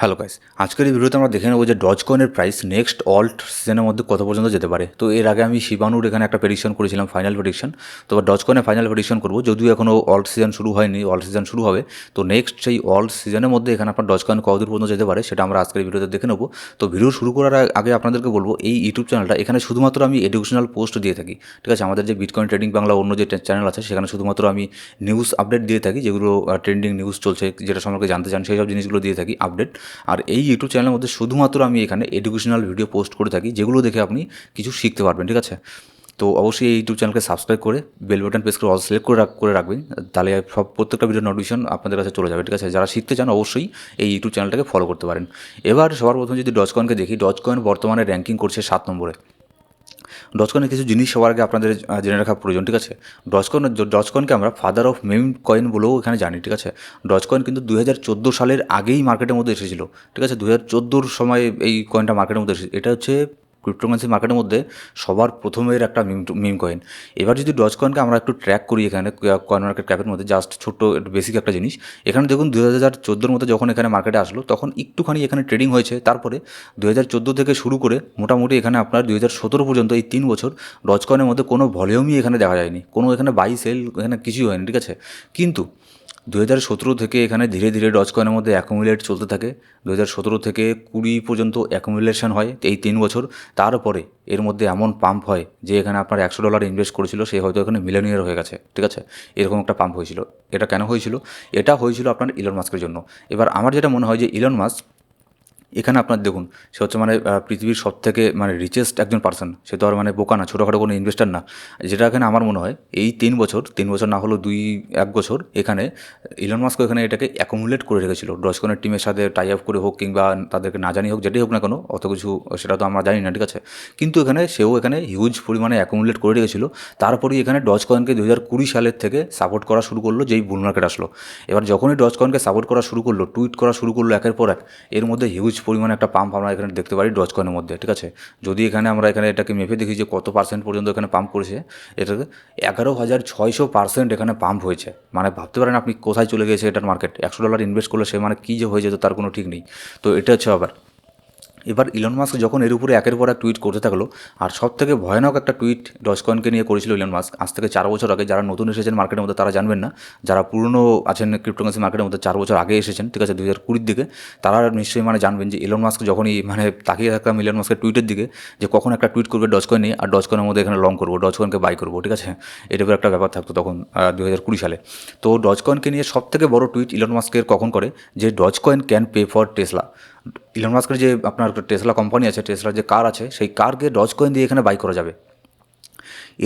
Hello guys, আজকের এই ভিডিওতে আমরা দেখে নেবো যে ডজ কয়েনের প্রাইস নেক্সট অল্ট সিজনের মধ্যে কত পর্যন্ত যেতে পারে। তো এর আগে আমি শিবানুর এখানে একটা প্রেডিকশন করেছিলাম, ফাইনাল প্রেডিকশন। তো ডজ কয়েনের ফাইনাল প্রেডিকশন করবো, যদিও এখনও অল্ট সিজন শুরু হয়নি, অল্ট সিজন শুরু হবে। তো নেক্সট সেই অল্ট সিজনের মধ্যে এখানে আপনার ডজ কয়েন কতদূর পর্যন্ত যেতে পারে সেটা আমরা আজকের ভিডিওতে দেখে নেবো। তো ভিডিও শুরু করার আগে আপনাদেরকে বলবো, এই ইউটিউব চ্যানেলটা এখানে শুধুমাত্র আমি এডুকেশনাল পোস্ট দিয়ে থাকি, ঠিক আছে। আমাদের যে বিটকয়েন ট্রেডিং বাংলা অন্য যে চ্যানেল আছে সেখানে শুধুমাত্র আমি নিউজ আপডেট দিয়ে থাকি, যেগুলো ট্রেন্ডিং নিউজ চলছে, যেটা সম্পর্কে জানতে চান সেই সব জিনিসগুলো দিয়ে থাকি আপডেট। আর এই ইউটিউব চ্যানেলের মধ্যে শুধুমাত্র আমি এখানে এডুকেশনাল ভিডিও পোস্ট করে থাকি, যেগুলো দেখে আপনি কিছু শিখতে পারবেন, ঠিক আছে। তো অবশ্যই এই ইউটিউব চ্যানেলকে সাবস্ক্রাইব করে বেল বাটন প্রেস করে অল সিলেক্ট করে রাখবেন, তাহলে সব প্রত্যেকটা ভিডিও নোটিফিকেশন আপনাদের কাছে চলে যাবে, ঠিক আছে। যারা শিখতে চান অবশ্যই এই ইউটিউব চ্যানেলটাকে ফলো করতে পারেন। এবার সবার প্রথমে যদি ডজ কয়েনকে দেখি, ডজ কয়েন বর্তমানে র্যাঙ্কিং করছে 7 নম্বরে। ডজ কয়েনের কিছু জিনিস সবার আগে আপনাদের জেনে রাখা প্রয়োজন, ঠিক আছে। ডজ কয়েনকে আমরা ফাদার অফ মেম কয়েন বলেও এখানে জানি, ঠিক আছে। ডজ কয়েন কিন্তু 2014 সালের আগেই মার্কেটের মধ্যে এসেছিল, ঠিক আছে। 2014 সময় এই কয়েনটা মার্কেটের মধ্যে এসেছে। এটা হচ্ছে ক্রিপ্টোকারেন্সি মার্কেটের মধ্যে সবার প্রথমের একটা মিম কয়েন। এবার যদি ডজ কয়েনকে আমরা একটু ট্র্যাক করি এখানে কয়েন মার্কেট ক্যাপের মধ্যে, জাস্ট ছোট্ট বেসিক একটা জিনিস। এখানে দেখুন 2014 মধ্যে যখন এখানে মার্কেটে আসলো তখন একটুখানি এখানে ট্রেডিং হয়েছে, তারপরে 2014 থেকে শুরু করে মোটামুটি এখানে আপনার 2017 পর্যন্ত এই 3 বছর ডজ কয়েনের মধ্যে কোনো ভলিউমই এখানে দেখা যায়নি, কোনো এখানে বাই সেল এখানে কিছুই হয়নি, ঠিক আছে। কিন্তু 2017 থেকে এখানে ধীরে ধীরে ডজ কয়েনের মধ্যে অ্যাকুমুলেট চলতে থাকে। 2017 থেকে 20 পর্যন্ত অ্যাকুমুলেশন হয় এই 3 বছর। তারপরে এর মধ্যে এমন পাম্প হয় যে এখানে আপনার $100 ইনভেস্ট করেছিল সে হয়তো এখানে মিলিয়নিয়ার হয়ে গেছে, ঠিক আছে। এরকম একটা পাম্প হয়েছিল। এটা কেন হয়েছিল? এটা হয়েছিল আপনার ইলন মাস্কের জন্য। এবার আমার যেটা মনে হয় যে ইলন মাস্ক এখানে আপনার দেখুন, সে হচ্ছে মানে পৃথিবীর সবথেকে মানে রিচেস্ট একজন পার্সন। সে তো আর মানে বোকা না, ছোটোখাটো কোনো ইনভেস্টার না। যেটা এখানে আমার মনে হয় এই 3 বছর না হলেও 1 বছর এখানে ইলন মাস্ক এখানে এটাকে অ্যাকুমুলেট করে রেখেছিল, ডজকনের টিমের সাথে টাই আপ করে হোক কিংবা তাদেরকে না জানি হোক, যেটাই হোক না কেন, অত কিছু সেটা তো আমরা জানি না, ঠিক আছে। কিন্তু এখানে সেও এখানে হিউজ পরিমাণে অ্যাকুমুলেট করে রেখেছিল। তারপরেই এখানে ডজকয়েনকে 2020 সালের থেকে সাপোর্ট করা শুরু করলো, যেই বুল মার্কেট আসলো। এবার যখনই ডজকয়েনকে সাপোর্ট করা শুরু করলো, টুইট করা শুরু করলো একের পর এক, এর মধ্যে হিউজ পরিমাণে একটা পাম্প আমরা এখানে দেখতে পারি ডজ কয়েনের মধ্যে, ঠিক আছে। যদি এখানে আমরা এখানে এটাকে মেপে দেখি যে কত পার্সেন্ট পর্যন্ত এখানে পাম্প করেছে, এটাকে 11,600% এখানে পাম্প হয়েছে। মানে ভাবতে পারেন আপনি কোথায় চলে গেছে এটার মার্কেট। $100 ইনভেস্ট করলে সে মানে কী যে হয়ে যেত তার কোনো ঠিক নেই। তো এটা হচ্ছে আবার এবার ইলন মাস্ক যখন এর উপরে একের পর এক টুইট করতে থাকলো, আর সব থেকে ভয়ানক একটা টুইট ডজকয়েনকে নিয়ে করেছিল ইলন মাস্ক আজ থেকে 4 বছর আগে। যারা নতুন এসেছেন মার্কেটের মধ্যে তারা জানবেন না, যারা পুরনো আছেন ক্রিপ্টোকারেন্সি মার্কেটের মধ্যে 4 বছর আগে এসেছেন, ঠিক আছে, 2020 দিকে, তারা নিশ্চয়ই মানে জানবেন যে ইলন মাস্ক যখনই মানে তাকিয়ে থাকতাম ইলন মাস্কের টুইটের দিকে, যে কখন একটা টুইট করবে ডজকয়েন নিয়ে আর ডজকয়েনের মধ্যে এখানে লং করবো, ডজকয়েনকে বাই করবো, ঠিক আছে। এটার একটা ব্যাপার থাকতো তখন 2020 সালে। তো ডজকয়েনকে নিয়ে সব থেকে বড় টুইট ইলন মাস্কের কখন করে, যে Dogecoin can pay for Tesla. Elon মাস্কের যে আপনার টেসলা কোম্পানি আছে, টেসলার যে কার আছে, সেই কারকে ডজ কয়েন দিয়ে এখানে বাই করা যাবে।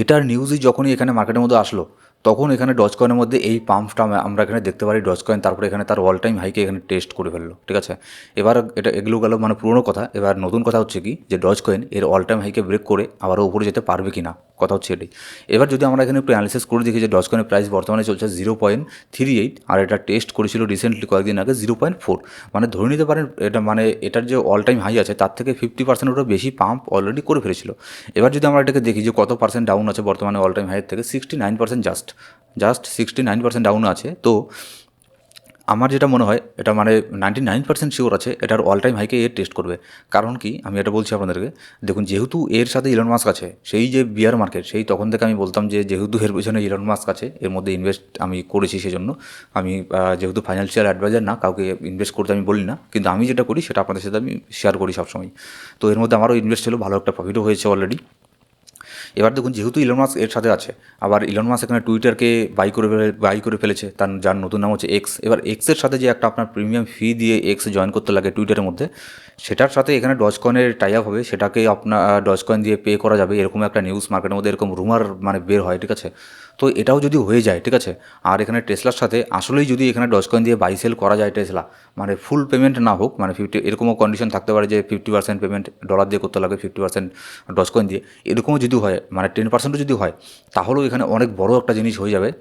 এটার নিউজই যখনই এখানে মার্কেটের মধ্যে আসলো, তখন এখানে ডজ কয়েনের মধ্যে এই পাম্পটা আমরা এখানে দেখতে পারি ডজ কয়েন তারপরে এখানে তার অল টাইম হাইকে এখানে টেস্ট করে ফেললো, ঠিক আছে। এবার এগুলো গেল মানে পুরোনো কথা। এবার নতুন কথা হচ্ছে কি, যে ডজ কয়েন এর অল টাইম হাইকে ব্রেক করে আবারও উপরে যেতে পারবে কি না, কথা হচ্ছে এটাই। এবার যদি আমরা এখানে একটু অ্যানালিসিস করে দেখি যে ডজ কয়েনের প্রাইস বর্তমানে চলছে 0.38, আর এটা টেস্ট করেছিল রিসেন্টলি কয়েকদিন আগে 0.4। মানে ধরে নিতে পারেন এটা মানে এটার যে অল টাইম হাই আছে তার থেকে 50%-এরও বেশি পাম্প অলরেডি করে ফেলেছিল। এবার যদি আমরা এটাকে দেখি যে কত পার্সেন্ট ডাউন আছে বর্তমানে অল টাইম হাইয়ের থেকে, 69%, জাস্ট 69% ডাউন আছে। তো আমার যেটা মনে হয় এটা মানে 99% শিওর আছে এটার অল টাইম হাইকে এর টেস্ট করবে। কারণ কি আমি এটা বলছি আপনাদেরকে, দেখুন যেহেতু এর সাথে ইলন মাস্ক আছে, সেই যে বিয়ার মার্কেট, সেই তখন থেকে আমি বলতাম যে যেহেতু এর পেছনে ইলন মাস্ক আছে, এর মধ্যে ইনভেস্ট আমি করেছি। সেজন্য আমি যেহেতু ফাইন্যান্সিয়াল অ্যাডভাইজার না, কাউকে ইনভেস্ট করতে আমি বলি না, কিন্তু আমি যেটা করি সেটা আপনাদের সাথে আমি শেয়ার করি সবসময়। তো এর মধ্যে আমারও ইনভেস্ট ছিল, ভালো একটা প্রফিটও হয়েছে অলরেডি। এবার দেখুন যেহেতু ইলন মাস্ক এর সাথে আছে, আবার ইলন মাস্ক এখানে টুইটারকে বাই করে ফেলেছে, তার যার নতুন নাম হচ্ছে এক্স। এবার এক্সের সাথে যে একটা আপনার প্রিমিয়াম ফি দিয়ে এক্স জয়েন করতে লাগে টুইটারের মধ্যে, সেটার সাথে এখানে ডজকয়েনের টাই আপ হবে, সেটাকে আপনার ডজকয়েন দিয়ে পে করা যাবে, এরকম একটা নিউজ মার্কেটের মধ্যে এরকম রুমার মানে বের হয়, ঠিক আছে। তো এটাও যদি হয়ে যায়, ঠিক আছে, আর এখানে টেসলার সাথে আসলেই যদি এখানে ডজকয়েন দিয়ে বাই সেল করা যায় টেসলা, মানে ফুল পেমেন্ট না হোক, মানে 50 এরকমও কন্ডিশন থাকতে পারে যে 50% পেমেন্ট ডলার দিয়ে করতে লাগে, 50% ডজকয়েন দিয়ে, এরকমও যদি হয়, মানে 10%ও যদি হয়, তাহলেও এখানে অনেক বড় একটা জিনিস হয়ে যাবে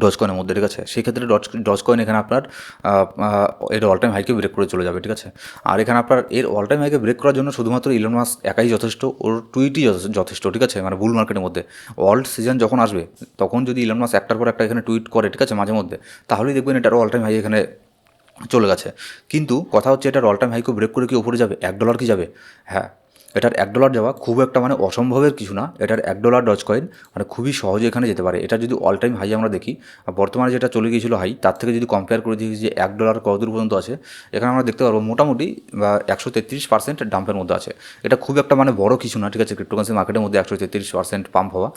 ডজকয়েনের মধ্যে, ঠিক আছে। সেই ক্ষেত্রে ডজকয়েন এখানে আপনার এর অল টাইম হাইকে ব্রেক করে চলে যাবে, ঠিক আছে। আর এখানে আপনার এর অল টাইম হাইকে ব্রেক করার জন্য শুধুমাত্র ইলন মাস্ক একাই যথেষ্ট, ওর টুইটই যথেষ্ট, ঠিক আছে। মানে বুল মার্কেটের মধ্যে অল্ট সিজন যখন আসবে, তখন যদি ইলন মাস্ক একটার পর একটা এখানে টুইট করে, ঠিক আছে, মাঝে মধ্যে, তাহলেই দেখবেন এটার অল টাইম হাই এখানে চলে গেছে। কিন্তু কথা হচ্ছে এটার অল টাইম হাইকে ব্রেক করে কি ওপরে যাবে? $1 কি যাবে? হ্যাঁ, এটার $1 যাওয়া খুব একটা মানে অসম্ভবের কিছু না। এটার $1 ডজ কয়েন মানে খুবই সহজে এখানে যেতে পারে। এটা যদি অল টাইম হাই আমরা দেখি, আর বর্তমানে যেটা চলে গিয়েছিল হাই, তার থেকে যদি কম্পেয়ার করে দেখি যে $1 কতদূর পর্যন্ত আছে, এখানে আমরা দেখতে পারবো মোটামুটি 133% ডাম্পের মধ্যে আছে। এটা খুব একটা মানে বড় কিছু না, ঠিক আছে? ক্রিপ্টোকারেন্সি মার্কেটের মধ্যে 133% পাম্প হওয়া।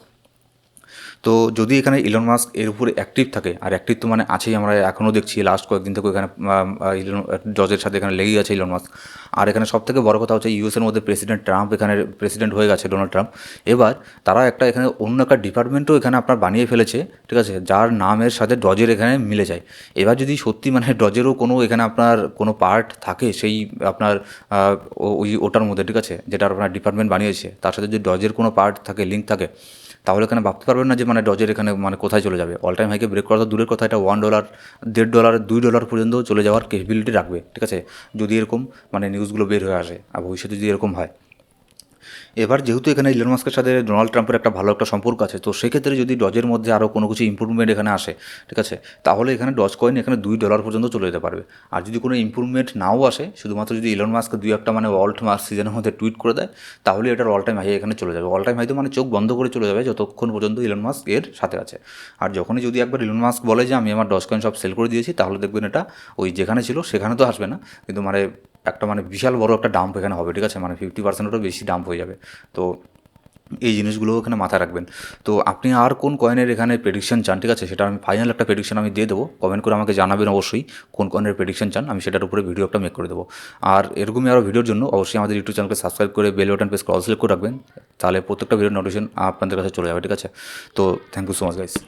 তো যদি এখানে ইলন মাস্ক এর উপরে অ্যাক্টিভ থাকে, আর অ্যাক্টিভ তো মানে আছেই, আমরা এখনও দেখছি লাস্ট কয়েকদিন থেকে এখানে ইলন জজের সাথে এখানে লেগেই আছে ইলন মাস্ক। আর এখানে সবথেকে বড় কথা হচ্ছে ইউএসের মধ্যে প্রেসিডেন্ট ট্রাম্প এখানে প্রেসিডেন্ট হয়ে গেছে, ডোনাল্ড ট্রাম্প। এবার তারা একটা এখানে অন্য একটা ডিপার্টমেন্টও এখানে আপনার বানিয়ে ফেলেছে, ঠিক আছে, যার নামের সাথে ডজের এখানে মিলে যায়। এবার যদি সত্যি মানে ডজেরও কোনো এখানে আপনার কোনো পার্ট থাকে সেই আপনার ওটার মধ্যে, ঠিক আছে, যেটা আপনার ডিপার্টমেন্ট বানিয়েছে, তার সাথে যদি ডজের কোনো পার্ট থাকে, লিঙ্ক থাকে, তাহলে এখানে ভাবতে পারবেন না যে মানে ডজের এখানে মানে কোথায় চলে যাবে। অল টাইম হাইকে ব্রেক করা তো দূরের কথা, এটা $1, $1.5, $2 পর্যন্ত চলে যাওয়ার ক্যাপাবিলিটি রাখবে, ঠিক আছে, যদি এরকম মানে নিউজগুলো বের হয়ে আসে আর ভবিষ্যতে যদি এরকম হয়। এবার যেহেতু এখানে ইলন মাস্কের সাথে ডোনাল্ড ট্রাম্পের একটা ভালো একটা সম্পর্ক আছে, তো সেক্ষেত্রে যদি ডজের মধ্যে আরও কোনো কিছু ইম্প্রুভমেন্ট এখানে আসে, ঠিক আছে, তাহলে এখানে ডজ কয়েন এখানে $2 পর্যন্ত চলে যেতে পারবে। আর যদি কোনো ইম্প্রুভমেন্ট নাও আসে, শুধুমাত্র যদি ইলন মাস্ক দুই একটা মানে অল্ট মাস সিজনের মধ্যে টুইট করে দেয়, তাহলে এটার অল টাইম হাই এখানে চলে যাবে। অল টাইম হাই তো মানে চোখ বন্ধ করে চলে যাবে যতক্ষণ পর্যন্ত ইলন মাস্ক এর সাথে আছে। আর যখনই যদি একবার ইলন মাস্ক বলে যে আমি আমার ডজ কয়েন সব সেল করে দিয়েছি, তাহলে দেখবেন এটা ওই যেখানে ছিল সেখানে তো আসবে না, কিন্তু মানে একটা মানে বিশাল বড় একটা ডাম্প এখানে হবে, ঠিক আছে, মানে 50%-এরও বেশি ডাম্প হয়ে যাবে। তো এই জিনিসগুলো এখানে মাথায় রাখবেন। তো আপনি আর কোন কয়েনের এখানে প্রেডিকশন চান, ঠিক আছে, সেটা আমি ফাইনাল একটা প্রেডিকশন আমি দিয়ে দেবো। কমেন্ট করে আমাকে জানাবেন অবশ্যই কোন কয়েনের প্রেডিকশন চান, আমি সেটার উপরে ভিডিও একটা মেক করে দেবো। আর এরকমই আরও ভিডিওর জন্য অবশ্যই আমাদের ইউটিউব চ্যানেলকে সাবস্ক্রাইব করে বেল বাটন প্রেস করে অল সিলেক্ট করে রাখবেন, তাহলে প্রত্যেকটা ভিডিওর নোটিফিকেশন আপনাদের কাছে চলে যাবে, ঠিক আছে। তো thank you so much guys.